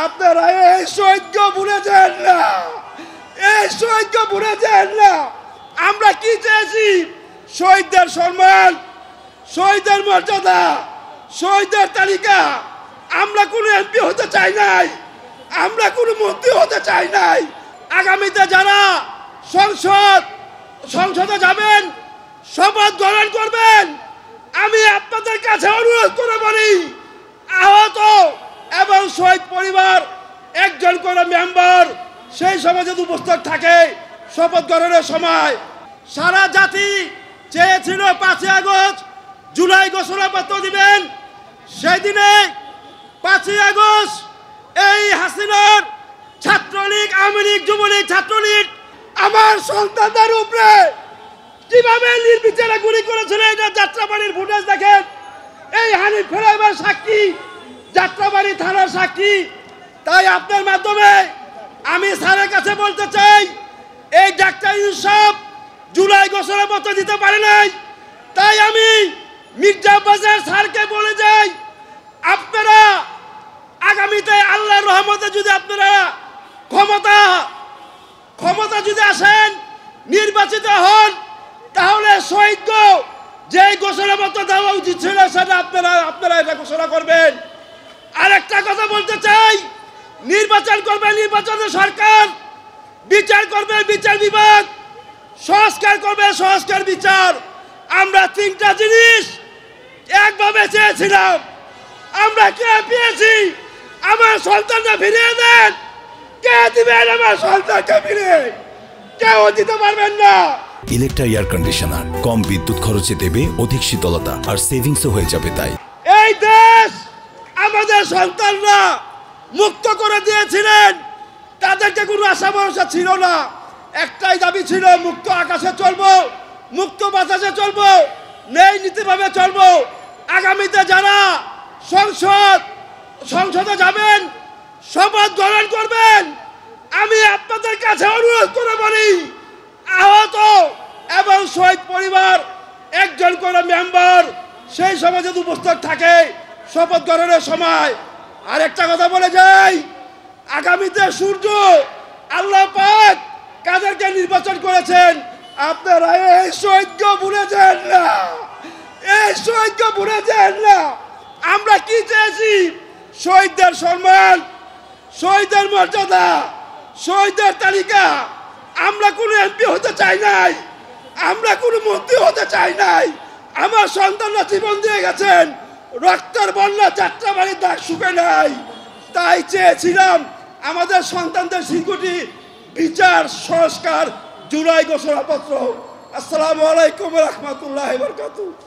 আপনারা এই শহীদকে ভুলে যান না, এই শহীদকে ভুলে যান না। আমরা কি চেয়েছি? শহীদদের সম্মান, শহীদদের মর্যাদা, শহীদদের তালিকা। আমরা কোনো এমপি হতে চাই নাই, আমরা কোনো মন্ত্রী হতে চাই নাই। আগামীতে যারা সংসদে যাবেন, শপথ গ্রহণ করবেন, আমি আপনাদের কাছে অনুরোধ করে বলি, আহত এবং শহীদ পরিবার একজন করে মেম্বার সেই সময় যদি উপস্থিত থাকে শপথ গ্রহণের সময়। সারা জাতি চেয়েছিল 5ই আগস্ট জুলাই ঘোষণাপত্র দিবেন। সেদিনে 5ই আগস্ট এই হাসিনার ছাত্রলীগ, আওয়ামী লীগ, যুবলীগ, ছাত্রলীগ আমার সন্তানদের উপরে কিভাবে নির্বিচারে গুলি করেছিল এটা যাত্রাবাড়ির ফুটেজ দেখেন। এই হানিফ ফেরাইবার সাক্ষী, যাত্রাবাড়ি থানার সাক্ষী। তাই আপনার মাধ্যমে আমি স্যারের কাছে বলতে চাই, এই ডাক্তার ইউসুফ জুলাই ঘোষণাপত্র দিতে পারে নাই। তাই আমি মির্জা আব্বাসের স্যারকে বলে যাই, আপনারা আগামীতে আল্লাহর রহমতে যদি আপনারা ক্ষমতা যদি আসেন, নির্বাচিত হন, তাহলে শহীদ যে ঘোষণাপত্র দেওয়া উচিত ছিল সেটা আপনারা এটা ঘোষণা করবেন। আরেকটা কথা বলতে চাই, নির্বাচন করবে নির্বাচনের সরকার, বিচার করবে বিচার বিভাগ, সংস্কার করবে সংস্কার বিচার। আমরা 3টা জিনিস একভাবে চেয়েছিলাম, আমরা কে পেয়েছি? আমার সন্তানকে ফিরিয়ে দেন। কে দিবেন আমার সন্তানকে ফিরিয়ে? কেউ দিতে পারবেন না। ইলেকট্রা এয়ার কন্ডিশনার কম বিদ্যুৎ খরচে দেবে অধিক শীতলতা আর সেভিংসও হয়ে যাবে। তাই এই দেশ আমাদের সন্তানরা মুক্ত করে দিয়েছিলেন, তাদেরকে কোনো আশা ভরসা ছিল না। একটাই দাবি ছিল, মুক্ত আকাশে চলবো, মুক্ত বাতাসে চলবো, ন্যায় নীতিভাবে চলবো। আগামীতে যারা সংসদে যাবেন, শপথ গ্রহণ করবেন, আমি আপনাদের কাছে অনুরোধ করে বলি, আহত এবং শহীদ পরিবার একজন করে মেম্বার সেই সময় যদি উপস্থিত থাকে শপথ গ্রহণের সময়। আরেকটা কথা বলে যাই, আগামীতে সূর্য আল্লাহ পাক কাদেরকে নির্বাচন করেছেন, আপনারা এই শহীদকে ভুলে যান না, এই শহীদকে ভুলে যান না। আমরা কি চেয়েছি? শহীদদের সম্মান, শহীদদের মর্যাদা, শহীদদের তালিকা। আমরা কোনো এমপি হতে চাই নাই, আমরা কোনো মন্ত্রী হতে চাই নাই। আমার সন্তানরা জীবন দিয়ে গেছেন, রক্তের বন্যা, যাত্রাবাড়ির দাগ শুকে নাই। তাই চেয়েছিলাম আমাদের সন্তানদের স্বীকৃতি, বিচার, সংস্কার, জুলাই ঘোষণাপত্র। আসসালামু আলাইকুম ওয়া রাহমাতুল্লাহি ওয়া বারাকাতুহু।